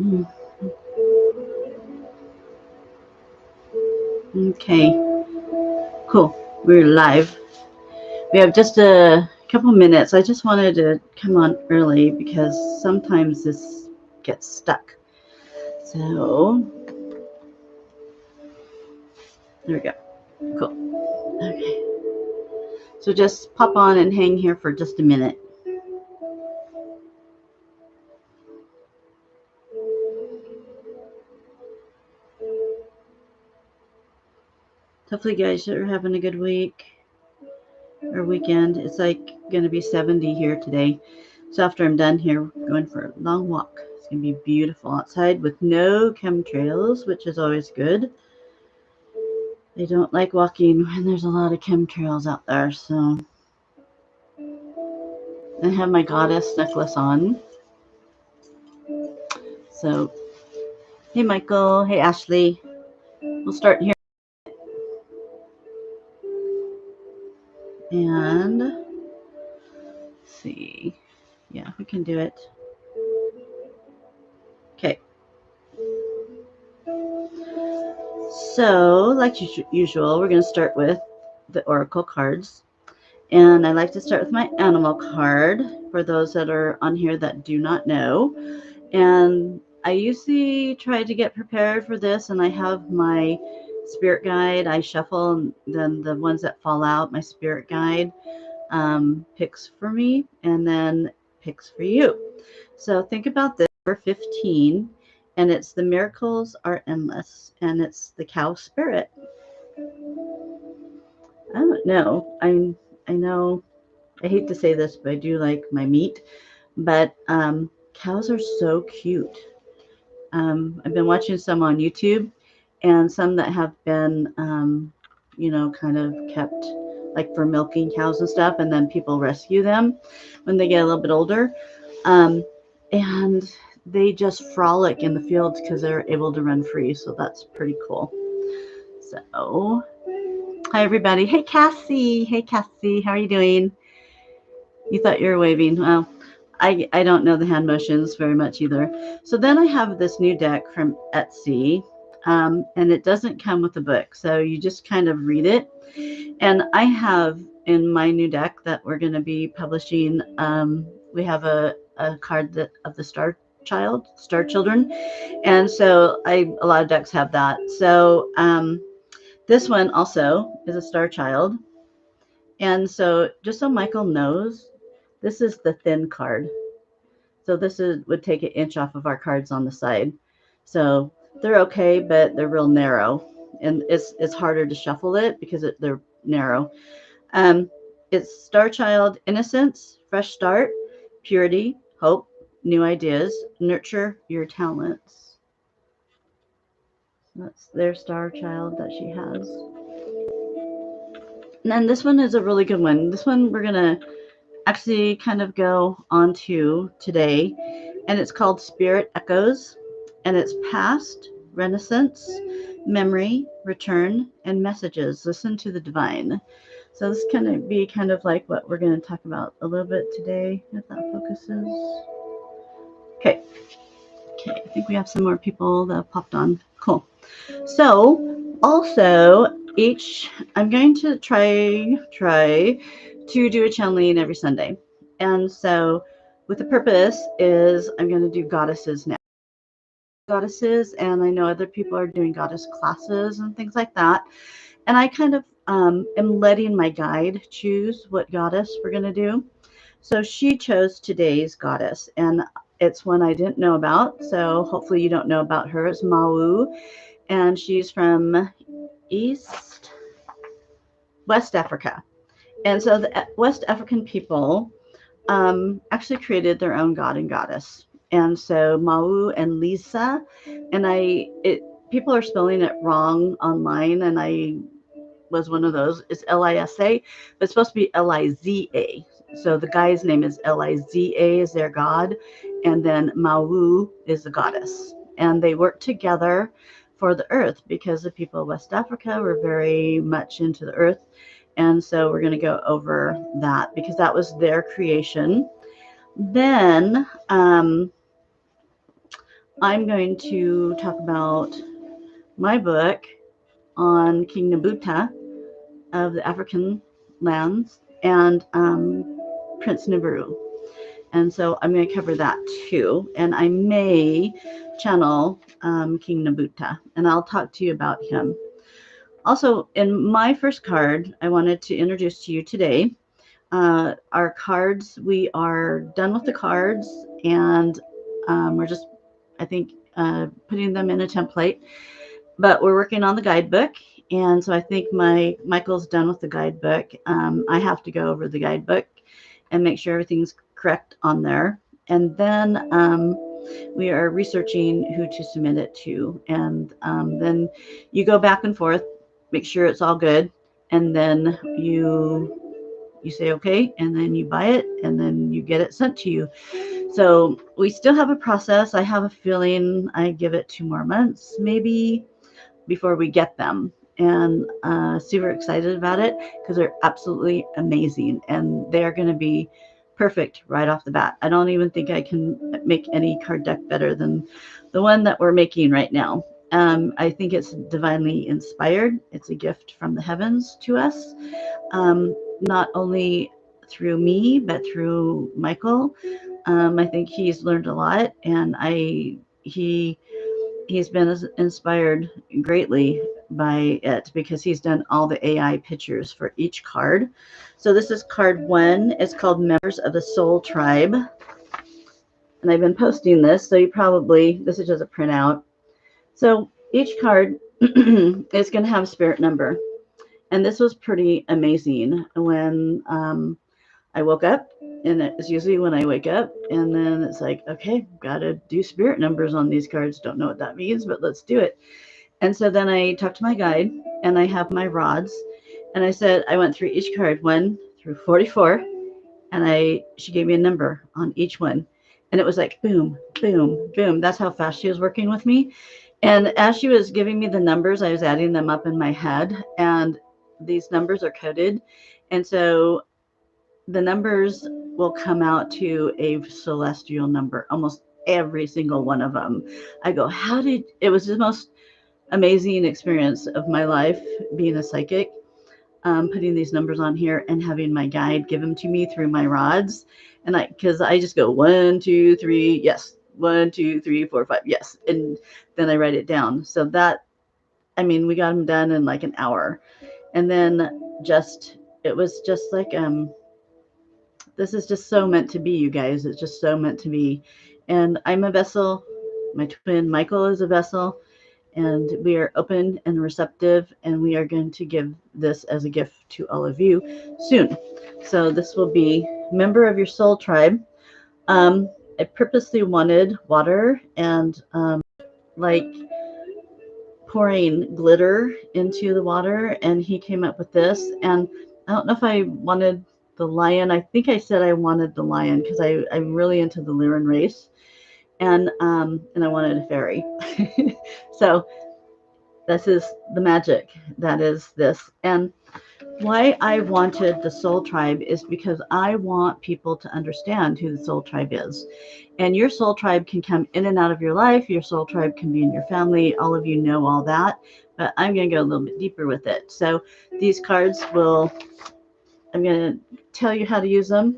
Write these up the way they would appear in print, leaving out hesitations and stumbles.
Mm. Okay, cool. We're live. We have just a couple minutes. I just wanted to come on early because sometimes this gets stuck. So, there we go. Cool. Okay. So just pop on and hang here for just a minute. Hopefully, you guys are having a good week or weekend. It's like going to be 70 here today. So after I'm done here, we're going for a long walk. It's going to be beautiful outside with no chemtrails, which is always good. They don't like walking when there's a lot of chemtrails out there. So I have my goddess necklace on. So, hey, Michael. Hey, Ashley. We'll start here. And let's see. Yeah, we can do it. Okay. So, like usual, we're going to start with the oracle cards. And I like to start with my animal card for those that are on here that do not know. And I usually try to get prepared for this, and I have my spirit guide. I shuffle, and then the ones that fall out, my spirit guide picks for me and then picks for you. So think about this for 15, and it's the miracles are endless, and it's the cow spirit. I don't know. I know I hate to say this, but I do like my meat. But cows are so cute. I've been watching some on YouTube, and some that have been, kind of kept like for milking cows and stuff, and then people rescue them when they get a little bit older. Um, and they just frolic in the fields because they're able to run free. So that's pretty cool. So, hi everybody. Hey Cassie. Hey Cassie. How are you doing? You thought you were waving. Well, I don't know the hand motions very much either. So then I have this new deck from Etsy, and it doesn't come with a book. So you just kind of read it. And I have in my new deck that we're going to be publishing, we have a card that of the star children. And so a lot of decks have that. So this one also is a star child. And so just so Michael knows, this is the thin card. So this would take an inch off of our cards on the side. So they're okay, but they're real narrow. And it's harder to shuffle it because they're narrow. Um, it's Star Child, innocence, fresh start, purity, hope, new ideas, nurture your talents. That's their Star Child that she has. And then this one is a really good one. This one we're going to actually kind of go on to today, and it's called Spirit Echoes, and it's past, renaissance, memory, return, and messages. Listen to the divine. So this is going to be kind of like what we're going to talk about a little bit today, if that focuses. Okay, I think we have some more people that have popped on. Cool. So also I'm going to try to do a channeling every Sunday. And so with the purpose is I'm going to do goddesses now. Goddesses, and I know other people are doing goddess classes and things like that. And I kind of am letting my guide choose what goddess we're going to do. So she chose today's goddess, and it's one I didn't know about. So hopefully you don't know about her. It's Mawu, and she's from West Africa. And so the West African people actually created their own god and goddess. And so Mawu and Lisa, and people are spelling it wrong online, and I was one of those. It's Lisa, but it's supposed to be Liza. So the guy's name is Liza is their god, and then Mawu is the goddess. And they work together for the earth because the people of West Africa were very much into the earth. And so we're going to go over that because that was their creation. Then I'm going to talk about my book on King Nabuta of the African lands and Prince Nibiru. And so I'm going to cover that too. And I may channel King Nabuta, and I'll talk to you about him. Also, in my first card, I wanted to introduce to you today our cards. We are done with the cards, and we're just, I think, putting them in a template. But we're working on the guidebook, and so I think Michael's done with the guidebook. I have to go over the guidebook and make sure everything's correct on there, and then we are researching who to submit it to, and then you go back and forth, make sure it's all good, and then you say okay, and then you buy it, and then you get it sent to you. So we still have a process. I have a feeling I give it 2 more months maybe before we get them, and super excited about it because they're absolutely amazing, and they're going to be perfect right off the bat. I don't even think I can make any card deck better than the one that we're making right now. I think it's divinely inspired. It's a gift from the heavens to us, not only through me but through Michael. I think he's learned a lot, and he's been inspired greatly by it because he's done all the AI pictures for each card. So this is card 1. It's called Members of the Soul Tribe. And I've been posting this, so you probably, this is just a printout. So each card is going to have a spirit number. And this was pretty amazing when I woke up, and it's usually when I wake up, and then it's like, okay, gotta do spirit numbers on these cards. Don't know what that means, but let's do it. And so then I talked to my guide, and I have my rods, and I said I went through each card 1 through 44, and she gave me a number on each one, and it was like boom, boom, boom. That's how fast she was working with me. And as she was giving me the numbers, I was adding them up in my head, and these numbers are coded, and so the numbers will come out to a celestial number, almost every single one of them. I go, it was the most amazing experience of my life being a psychic, putting these numbers on here and having my guide give them to me through my rods. And because I just go 1, 2, 3, yes, 1, 2, 3, 4, 5, yes. And then I write it down. So we got them done in like an hour. And then it was just like, this is just so meant to be, you guys. It's just so meant to be. And I'm a vessel. My twin Michael is a vessel. And we are open and receptive. And we are going to give this as a gift to all of you soon. So this will be Member of Your Soul Tribe. I purposely wanted water and like pouring glitter into the water. And he came up with this. And I don't know if I wanted the lion. I think I said I wanted the lion because I'm really into the Lyran race, and I wanted a fairy. So this is the magic that is this. And why I wanted the soul tribe is because I want people to understand who the soul tribe is. And your soul tribe can come in and out of your life. Your soul tribe can be in your family. All of you know all that, but I'm going to go a little bit deeper with it. So these cards I'm going to tell you how to use them,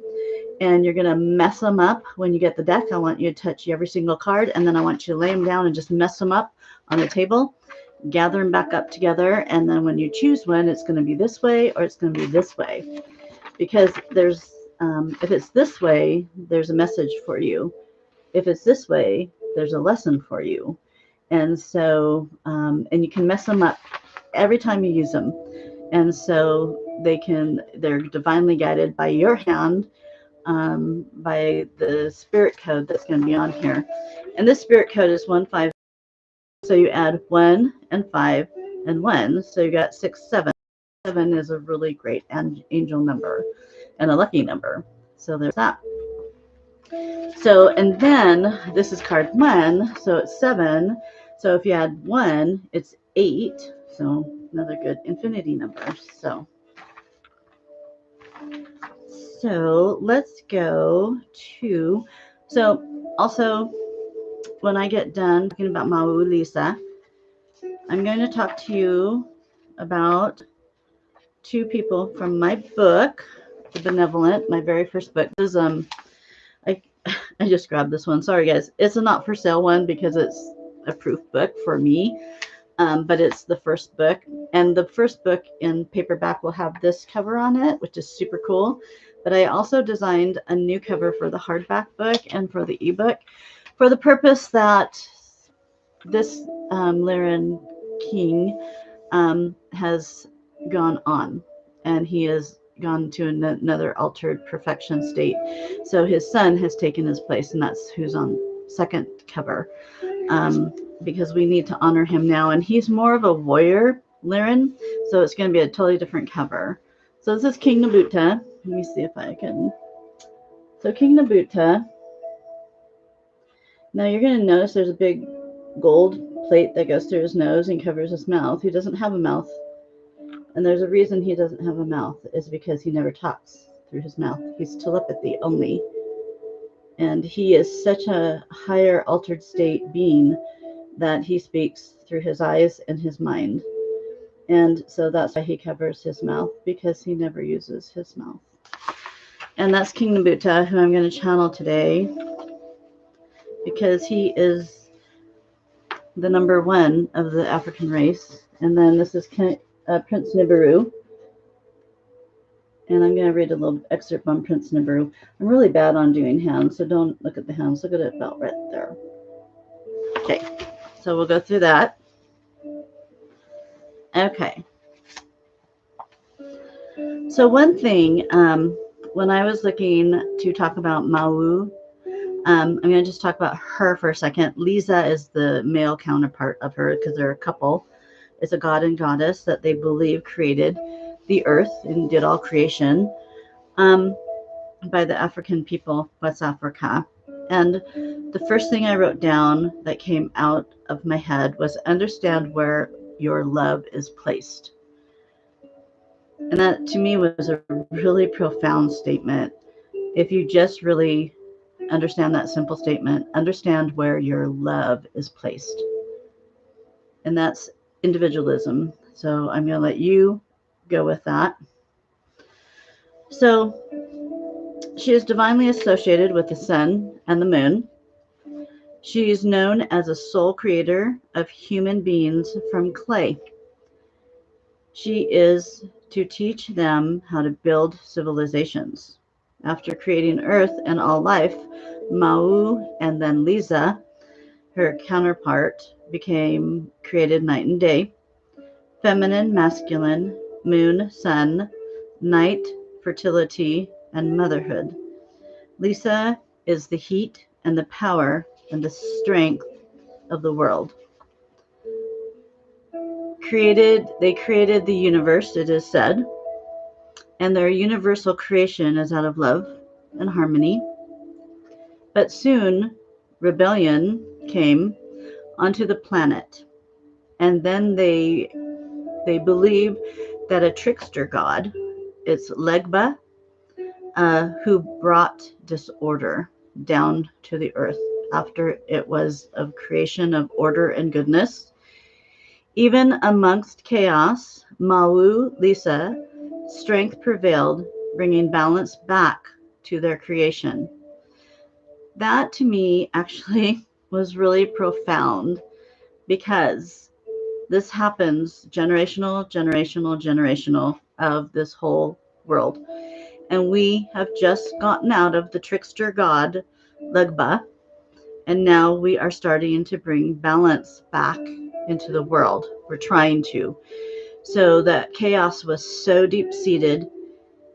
and you're going to mess them up when you get the deck. I want you to touch every single card, and then I want you to lay them down and just mess them up on the table, gather them back up together, and then when you choose one, it's going to be this way or it's going to be this way. Because if it's this way, there's a message for you. If it's this way, there's a lesson for you. And so, and you can mess them up every time you use them. And so they're divinely guided by your hand, by the spirit code that's going to be on here. And this spirit code is 150. So you add 1 and 5 and 1. So you got 6, 7. 7 is a really great angel number and a lucky number. So there's that. So, and then this is card 1. So it's 7. So if you add 1, it's 8. So another good infinity number. So let's go to, so also when I get done talking about Mawu Lisa, I'm going to talk to you about two people from my book, The Benevolent, my very first book. This is I just grabbed this one. Sorry guys, it's a not for sale one because it's a proof book for me. But it's the first book, and the first book in paperback will have this cover on it, which is super cool. But I also designed a new cover for the hardback book and for the ebook, for the purpose that this Lyran King has gone on, and he has gone to another altered perfection state. So his son has taken his place, and that's who's on second cover. Because we need to honor him now. And he's more of a warrior, Lyran, so it's going to be a totally different cover. So this is King Nabuta. Let me see if I can. So King Nabuta. Now you're going to notice there's a big gold plate that goes through his nose and covers his mouth. He doesn't have a mouth. And there's a reason he doesn't have a mouth. Is because he never talks through his mouth. He's telepathy only. And he is such a higher altered state being that he speaks through his eyes and his mind. And so that's why he covers his mouth, because he never uses his mouth. And that's King Nabuta, who I'm going to channel today, because he is the number one of the African race. And then this is Prince Nibiru. And I'm going to read a little excerpt on Prince Nibiru. I'm really bad on doing hands, so don't look at the hands. Look at it about right there. Okay. So we'll go through that. Okay. So one thing, when I was looking to talk about Mawu, I'm going to just talk about her for a second. Lisa is the male counterpart of her because they're a couple. It's a god and goddess that they believe created the earth and did all creation by the African people, West Africa. And the first thing I wrote down that came out of my head was understand where your love is placed. And that to me was a really profound statement. If you just really understand that simple statement, understand where your love is placed. And that's individualism. So I'm going to let you go with that. So she is divinely associated with the sun and the moon. She is known as a soul creator of human beings from clay. She is to teach them how to build civilizations. After creating Earth and all life, Mawu and then Lisa, her counterpart, became created night and day, feminine, masculine, moon, sun, night, fertility, and motherhood. Lisa is the heat and the power and the strength of the world. They created the universe, it is said, and their universal creation is out of love and harmony. But soon, rebellion came onto the planet, and then they believe that a trickster god, it's Legba, who brought disorder down to the earth after it was of creation of order and goodness. Even amongst chaos, Mawu, Lisa, strength prevailed, bringing balance back to their creation. That to me actually was really profound, because this happens generational of this whole world. And we have just gotten out of the trickster god, Legba, and now we are starting to bring balance back into the world. We're trying to. So that chaos was so deep-seated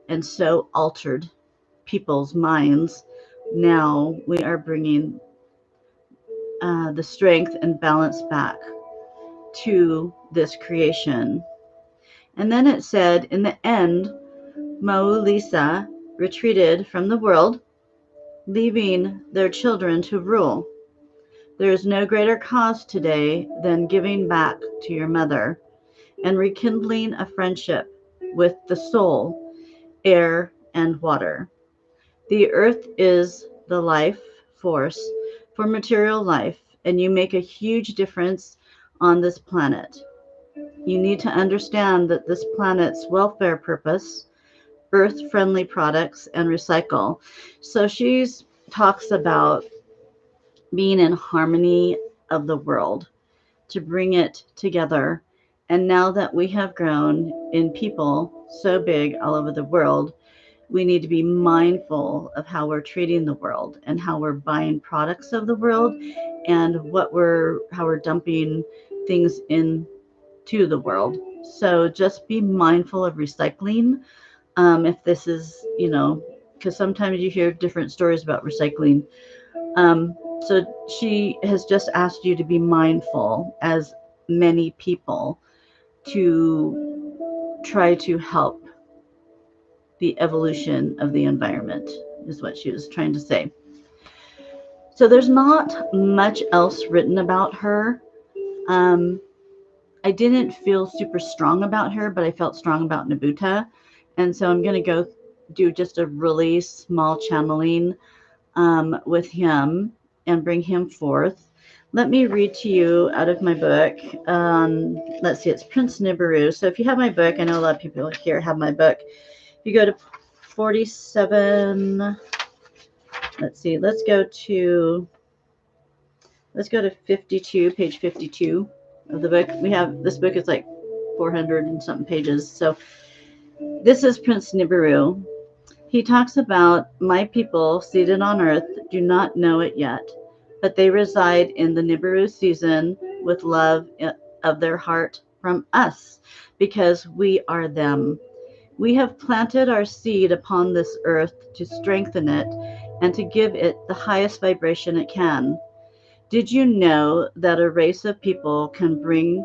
and so altered people's minds. Now we are bringing the strength and balance back to this creation. And then it said, in the end, Mawu Lisa retreated from the world, leaving their children to rule. There is no greater cause today than giving back to your mother and rekindling a friendship with the soul, air, and water. The earth is the life force for material life and you make a huge difference on this planet. You need to understand that this planet's welfare purpose, earth-friendly products, and recycle. So she talks about being in harmony of the world to bring it together. And now that we have grown in people so big all over the world, we need to be mindful of how we're treating the world and how we're buying products of the world and how we're dumping things into the world. So just be mindful of recycling. If this is, because sometimes you hear different stories about recycling. So she has just asked you to be mindful as many people to try to help the evolution of the environment, is what she was trying to say. So there's not much else written about her. I didn't feel super strong about her, but I felt strong about Nabuta. And so I'm going to go do just a really small channeling with him and bring him forth. Let me read to you out of my book. Let's see, it's Prince Nibiru. So if you have my book, I know a lot of people here have my book. If you go to 47, let's see, let's go to 52, page 52 of the book. This book is like 400 and something pages. So this is Prince Nibiru. He talks about, my people seated on earth do not know it yet, but they reside in the Nibiru season with love of their heart from us, because we are them. We have planted our seed upon this earth to strengthen it and to give it the highest vibration it can. Did you know that a race of people can bring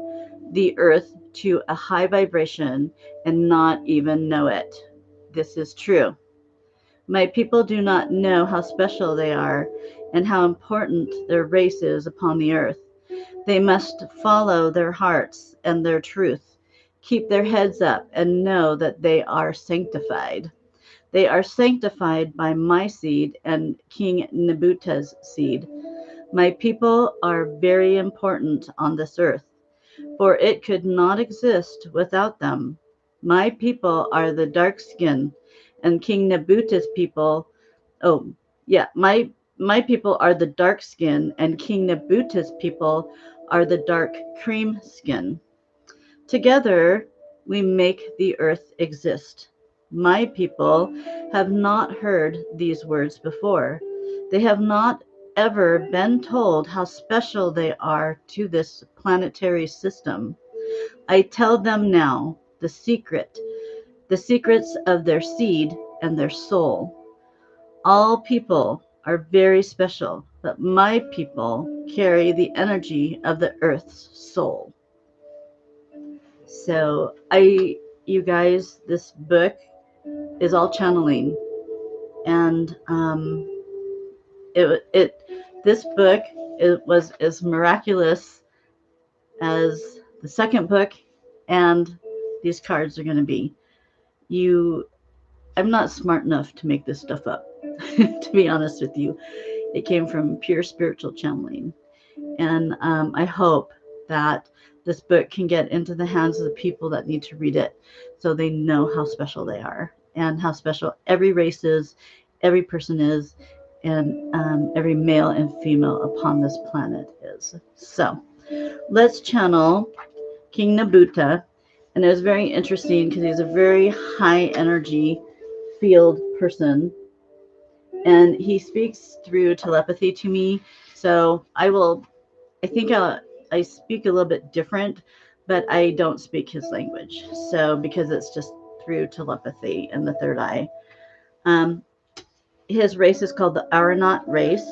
the earth to a high vibration and not even know it? This is true. My people do not know how special they are and how important their race is upon the earth. They must follow their hearts and their truth, keep their heads up, and know that they are sanctified. They are sanctified by my seed and King Nebuta's seed. My people are very important on this earth, for it could not exist without them. My people are the dark skin, and King Nebuta's people. Oh, yeah, my people are the dark skin, and King Nebuta's people are the dark cream skin. Together, we make the earth exist. My people have not heard these words before. They have not ever been told how special they are to this planetary system. I tell them now the secrets of their seed and their soul. All people are very special, but my people carry the energy of the earth's soul. So you guys, this book is all channeling, and this book was as miraculous as the second book, and these cards are going to be. I'm not smart enough to make this stuff up, to be honest with you. It came from pure spiritual channeling. And I hope that this book can get into the hands of the people that need to read it so they know how special they are and how special every race is, every person is, and every male and female upon this planet is. So let's channel King Nabuta. And it was very interesting because he's a very high energy field person, and he speaks through telepathy to me. So I think I speak a little bit different, but I don't speak his language. So because it's just through telepathy and the third eye. His race is called the Aeronaut race,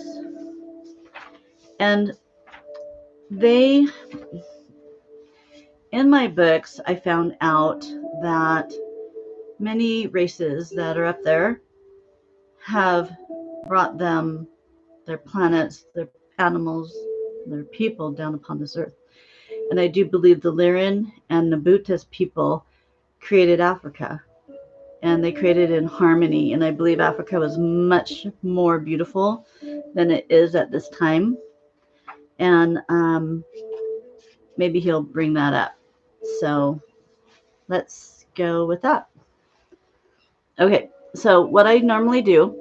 and in my books, I found out that many races that are up there have brought their planets, their animals, their people down upon this earth. And I do believe the Lyran and Nabuta's people created Africa. And they created in harmony. And I believe Africa was much more beautiful than it is at this time. and maybe he'll bring that up. So let's go with that. Okay, so what I normally do.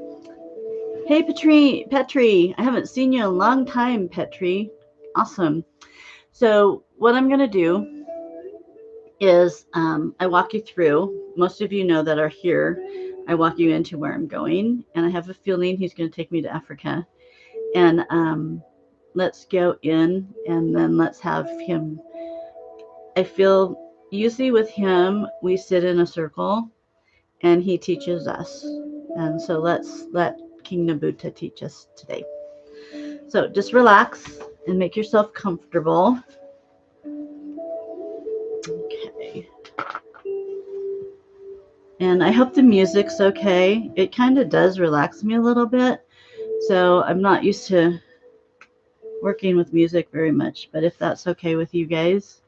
Hey, Petri, I haven't seen you in a long time, Petri. Awesome. So what I'm going to do is I walk you through. Most of you know that are here. I walk you into where I'm going, and I have a feeling he's going to take me to Africa. And let's go in, and then let's have him. I feel usually with him, we sit in a circle, and he teaches us. And so let's let King Nabuta teach us today. So just relax and make yourself comfortable. Okay. And I hope the music's okay. It kind of does relax me a little bit. So I'm not used to working with music very much, but if that's okay with you guys,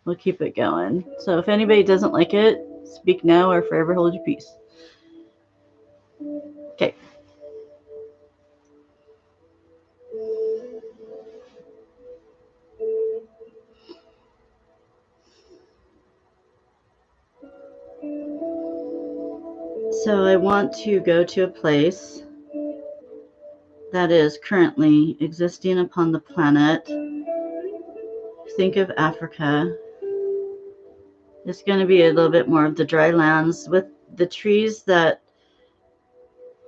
we'll keep it going. So if anybody doesn't like it, speak now or forever hold your peace. Okay. So I want to go to a place that is currently existing upon the planet. Think of Africa. It's going to be a little bit more of the dry lands with the trees that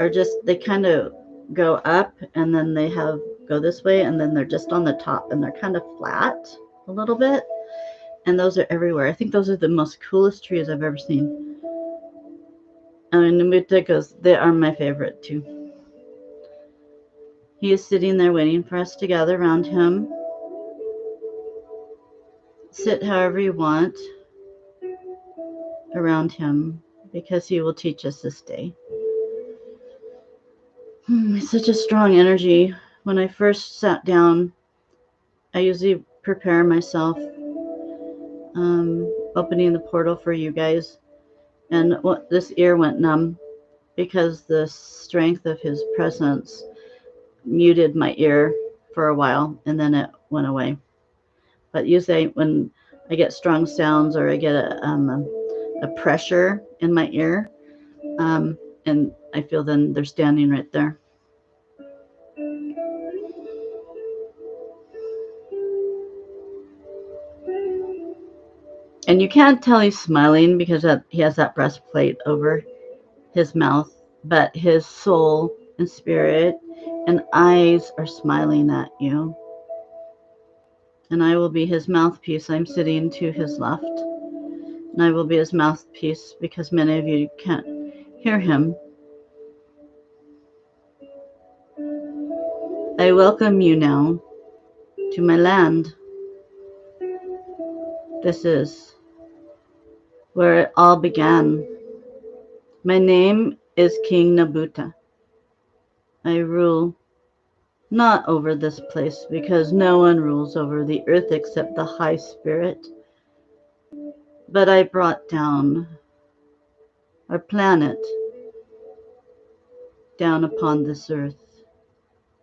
are just, they kind of go up and then they go this way and then they're just on the top and they're kind of flat a little bit. And those are everywhere. I think those are the most coolest trees I've ever seen. And Nabuta goes, they are my favorite too. He is sitting there waiting for us to gather around him. Sit however you want around him because he will teach us this day. It's such a strong energy. When I first sat down, I usually prepare myself, opening the portal for you guys. And this ear went numb because the strength of his presence muted my ear for a while, and then it went away. But usually when I get strong sounds or I get a pressure in my ear, and I feel then they're standing right there. And you can't tell he's smiling because he has that breastplate over his mouth, but his soul and spirit and eyes are smiling at you. And I will be his mouthpiece. I'm sitting to his left. And I will be his mouthpiece because many of you can't hear him. I welcome you now to my land. This is where it all began. My name is King Nabuta. I rule not over this place because no one rules over the earth except the High Spirit. But I brought down our planet down upon this earth.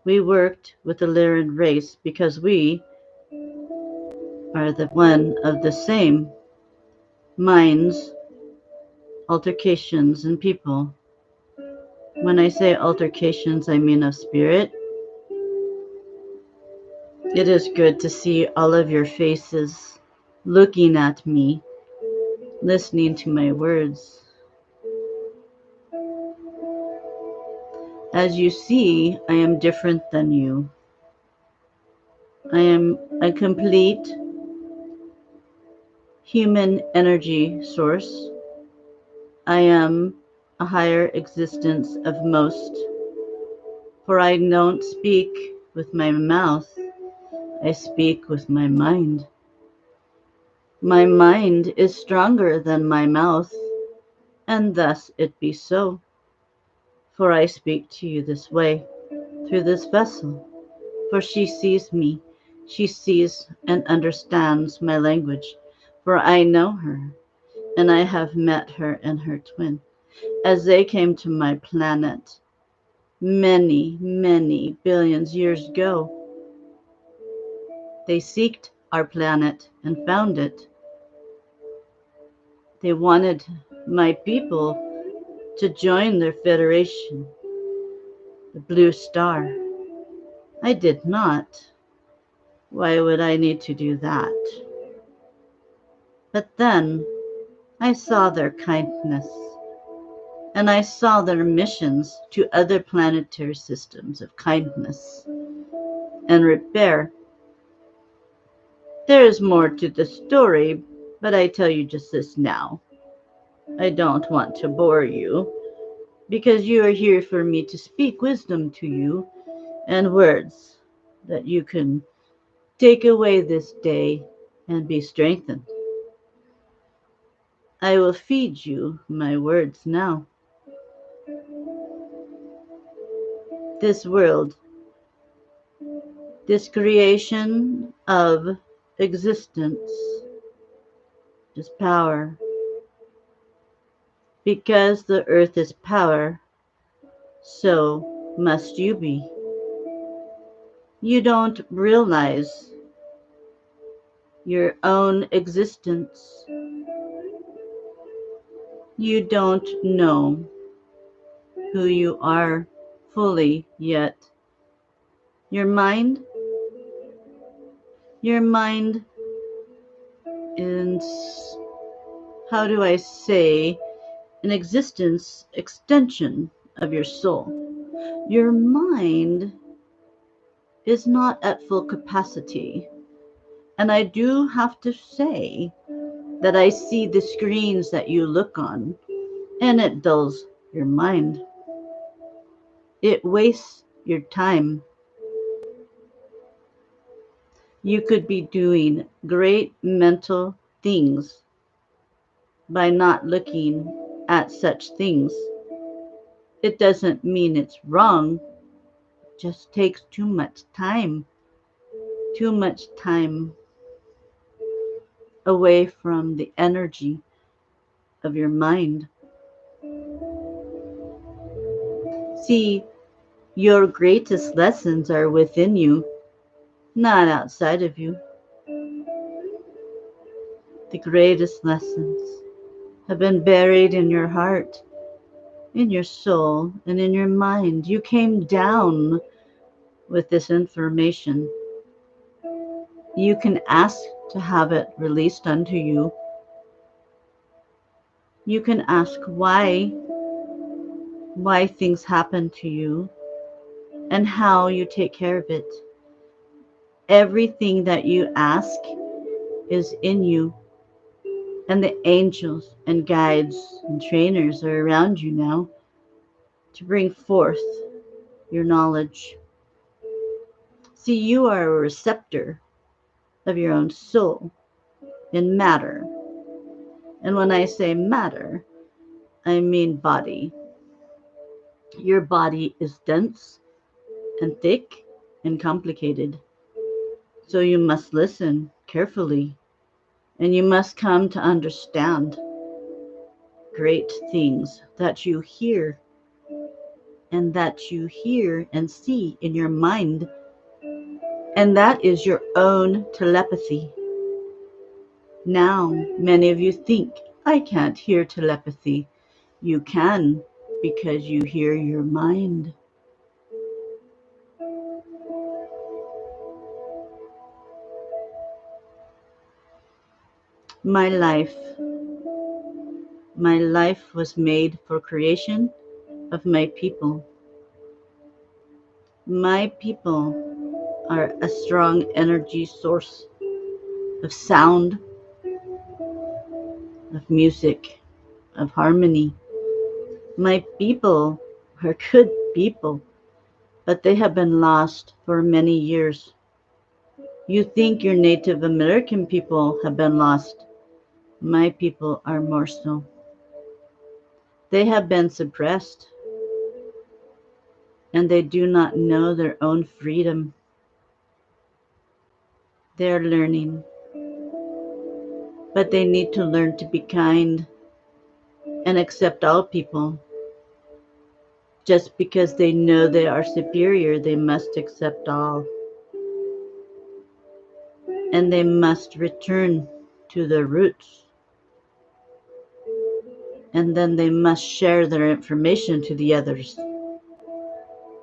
We worked with the Lyran race because we are the one of the same minds, altercations, and people. When I say altercations, I mean of spirit. It is good to see all of your faces looking at me, listening to my words. As you see, I am different than you. I am a complete human energy source. I am a higher existence of most, for I don't speak with my mouth, I speak with my mind. My mind is stronger than my mouth, and thus it be so. For I speak to you this way, through this vessel, for she sees me, she sees and understands my language, for I know her, and I have met her and her twin, as they came to my planet many, many billions years ago. They seeked our planet and found it. They wanted my people to join their federation, the Blue Star. I did not. Why would I need to do that? But then I saw their kindness, and I saw their missions to other planetary systems of kindness and repair. There is more to the story, but I tell you just this now. I don't want to bore you, because you are here for me to speak wisdom to you and words that you can take away this day and be strengthened. I will feed you my words now. This world, this creation of existence, is power. Because the earth is power, so must you be. You don't realize your own existence. You don't know who you are fully yet. Your mind is, how do I say, an existence extension of your soul. Your mind is not at full capacity. And I do have to say that I see the screens that you look on, and it dulls your mind. It wastes your time. You could be doing great mental things by not looking at such things. It doesn't mean it's wrong, it just takes too much time away from the energy of your mind. See, your greatest lessons are within you, not outside of you. The greatest lessons have been buried in your heart, in your soul, and in your mind. You came down with this information. You can ask to have it released unto you. You can ask why things happen to you and how you take care of it. Everything that you ask is in you, and the angels and guides and trainers are around you now to bring forth your knowledge. See, you are a receptor of your own soul in matter. And when I say matter, I mean body. Your body is dense and thick and complicated. So you must listen carefully, and you must come to understand great things that you hear and see in your mind. And that is your own telepathy. Now, many of you think, I can't hear telepathy. You can, because you hear your mind. My life was made for creation of my people. My people are a strong energy source of sound, of music, of harmony. My people are good people, but they have been lost for many years. You think your Native American people have been lost. My people are more so. They have been suppressed, and they do not know their own freedom. They are learning, but they need to learn to be kind and accept all people. Just because they know they are superior, they must accept all. and they must return to their roots. And then they must share their information to the others,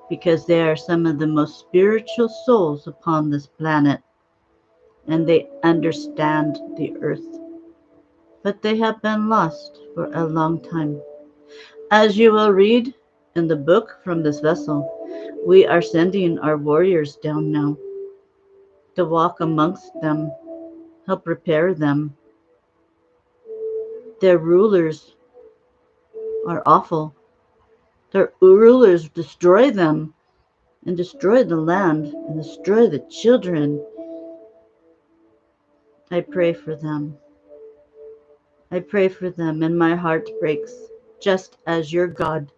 because they are some of the most spiritual souls upon this planet, and they understand the earth. But they have been lost for a long time. As you will read in the book from this vessel, we are sending our warriors down now to walk amongst them, help repair them. Their rulers are awful. Their rulers destroy them and destroy the land and destroy the children. I pray for them. I pray for them, and my heart breaks, just as your God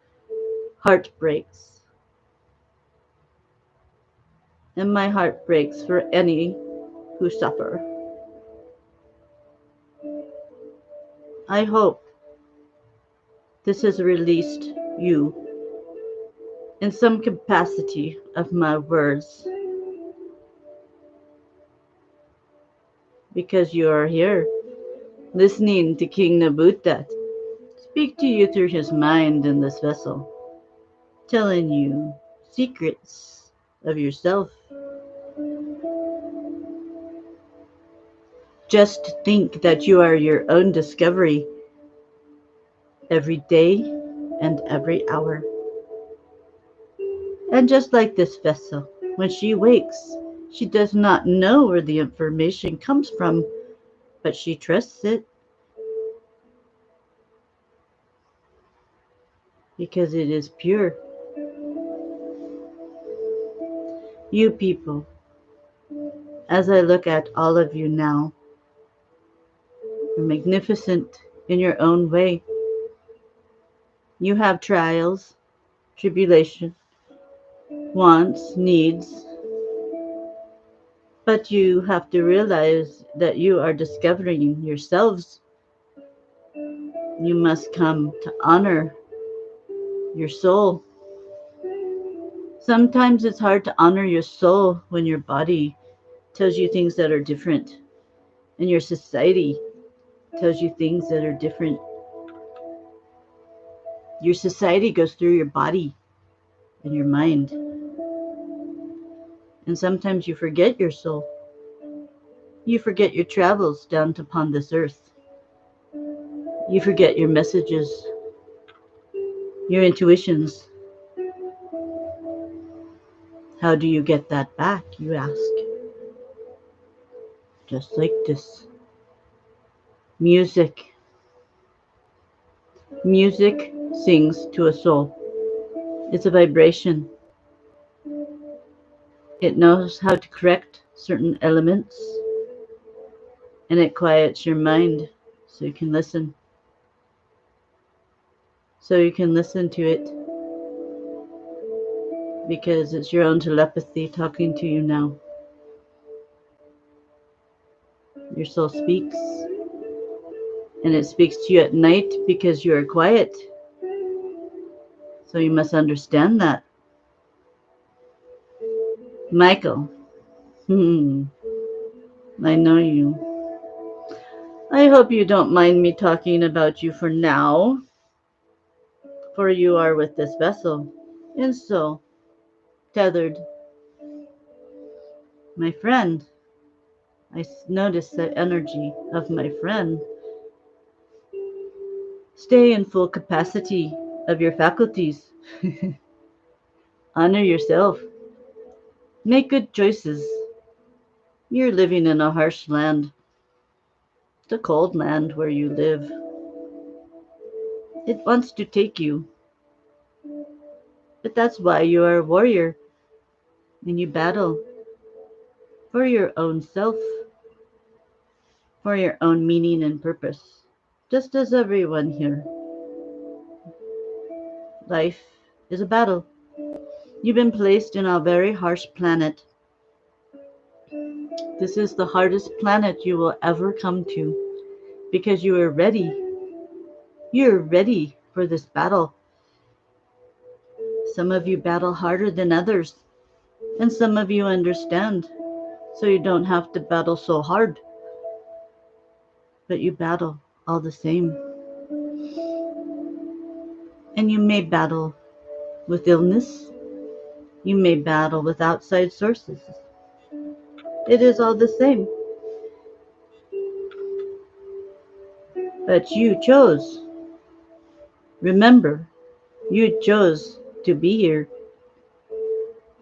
heart breaks. And my heart breaks for any who suffer. I hope this has released you in some capacity of my words, because you are here listening to King Nabuta speak to you through his mind in this vessel, telling you secrets of yourself. Just think that you are your own discovery every day and every hour. And just like this vessel, when she wakes, she does not know where the information comes from, but she trusts it because it is pure. You people, as I look at all of you now, you're magnificent in your own way. You have trials, tribulation, wants, needs, but you have to realize that you are discovering yourselves. You must come to honor your soul. Sometimes it's hard to honor your soul when your body tells you things that are different, and your society tells you things that are different. Your society goes through your body and your mind, and sometimes you forget your soul. You forget your travels down upon this earth. You forget your messages, your intuitions. How do you get that back, you ask? Just like this. Music. Music sings to a soul. It's a vibration. It knows how to correct certain elements, and it quiets your mind so you can listen. So you can listen to it because it's your own telepathy talking to you now. Your soul speaks, and it speaks to you at night because you are quiet. So you must understand that. Michael, I know you. I hope you don't mind me talking about you for now, for you are with this vessel, and so tethered. My friend, I notice the energy of my friend. Stay in full capacity of your faculties. Honor yourself. Make good choices. You're living in a harsh land, the cold land where you live. It wants to take you, but that's why you are a warrior, and you battle for your own self, for your own meaning and purpose, just as everyone here. Life is a battle. You've been placed in a very harsh planet. This is the hardest planet you will ever come to because you are ready. You're ready for this battle. Some of you battle harder than others, and some of you understand. so you don't have to battle so hard, but you battle all the same. And you may battle with illness, you may battle with outside sources. It is all the same. But you chose. Remember, you chose to be here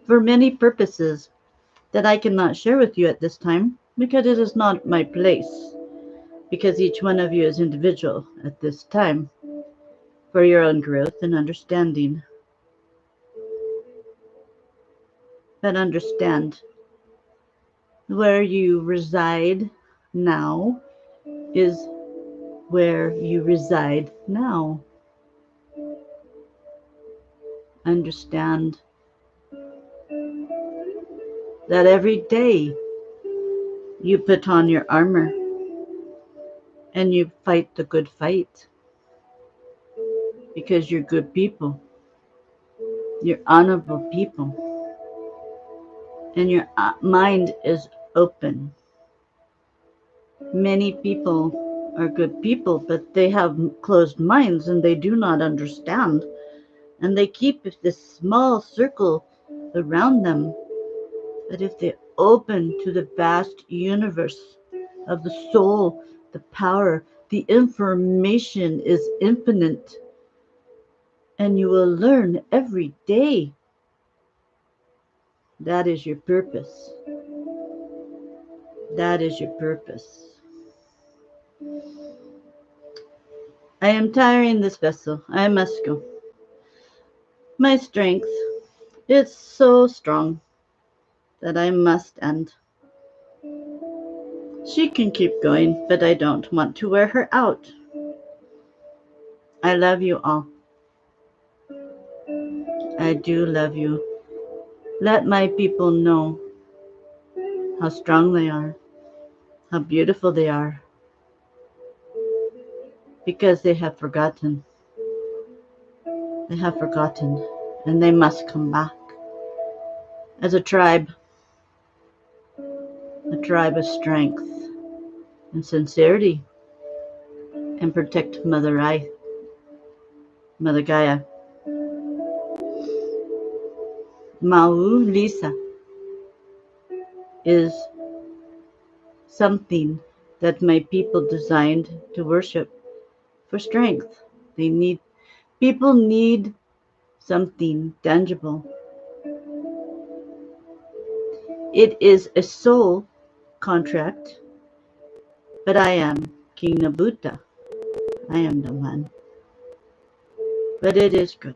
for many purposes that I cannot share with you at this time because it is not my place. Because each one of you is individual at this time for your own growth and understanding. But understand, where you reside now is where you reside now. Understand that every day you put on your armor and you fight the good fight because you're good people, you're honorable people, and your mind is open. Many people are good people, but they have closed minds and they do not understand. And they keep this small circle around them. But if they open to the vast universe of the soul, the power, the information is infinite. And you will learn every day. That is your purpose. That is your purpose. I am tiring this vessel. I must go. My strength is so strong that I must end. She can keep going, but I don't want to wear her out. I love you all. I do love you. Let my people know how strong they are, how beautiful they are, because they have forgotten. They have forgotten, and they must come back. As a tribe of strength and sincerity, and protect Mother Gaia. Mawu Lisa is something that my people designed to worship for strength. People need something tangible. It is a soul contract, but I am King Nabuta. I am the one. But it is good.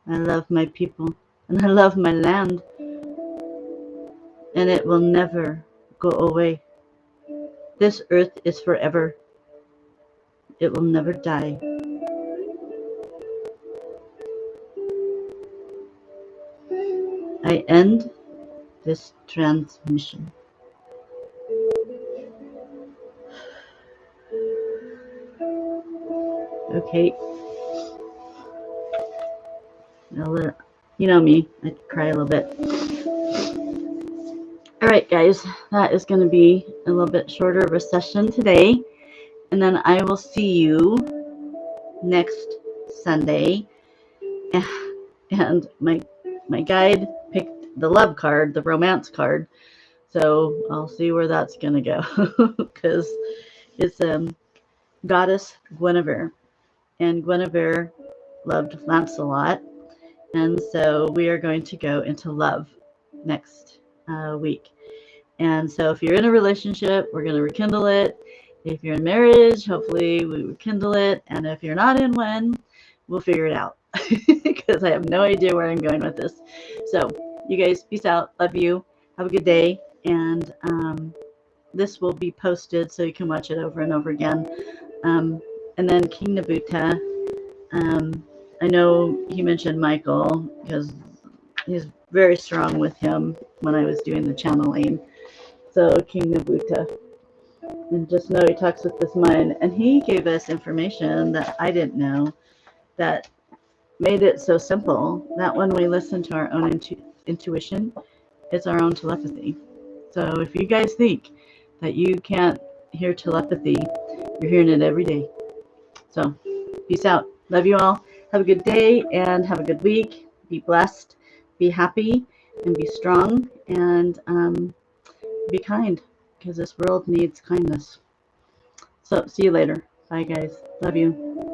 I love my people and I love my land, and it will never go away. This earth is forever. It will never die. I end this transmission. Okay. You know me, I cry a little bit. Alright guys, that is going to be a little bit shorter of a session today. And then I will see you next Sunday. And my guide picked the love card, the romance card. So I'll see where that's going to go. Because it's Goddess Guinevere. And Guinevere loved Lancelot. And so we are going to go into love next week. And so if you're in a relationship, we're going to rekindle it. If you're in marriage, hopefully we rekindle it. And if you're not in one, we'll figure it out. Because I have no idea where I'm going with this. So you guys, peace out. Love you. Have a good day. And this will be posted so you can watch it over and over again. And then King Nebuta. I know he mentioned Michael because he's very strong with him when I was doing the channeling. So King Nebuta. And just know he talks with this mind. And he gave us information that I didn't know that made it so simple that when we listen to our own intuition, it's our own telepathy. So if you guys think that you can't hear telepathy, you're hearing it every day. So peace out. Love you all. Have a good day and have a good week. Be blessed, be happy, and be strong, and be kind, because this world needs kindness. So see you later. Bye, guys. Love you.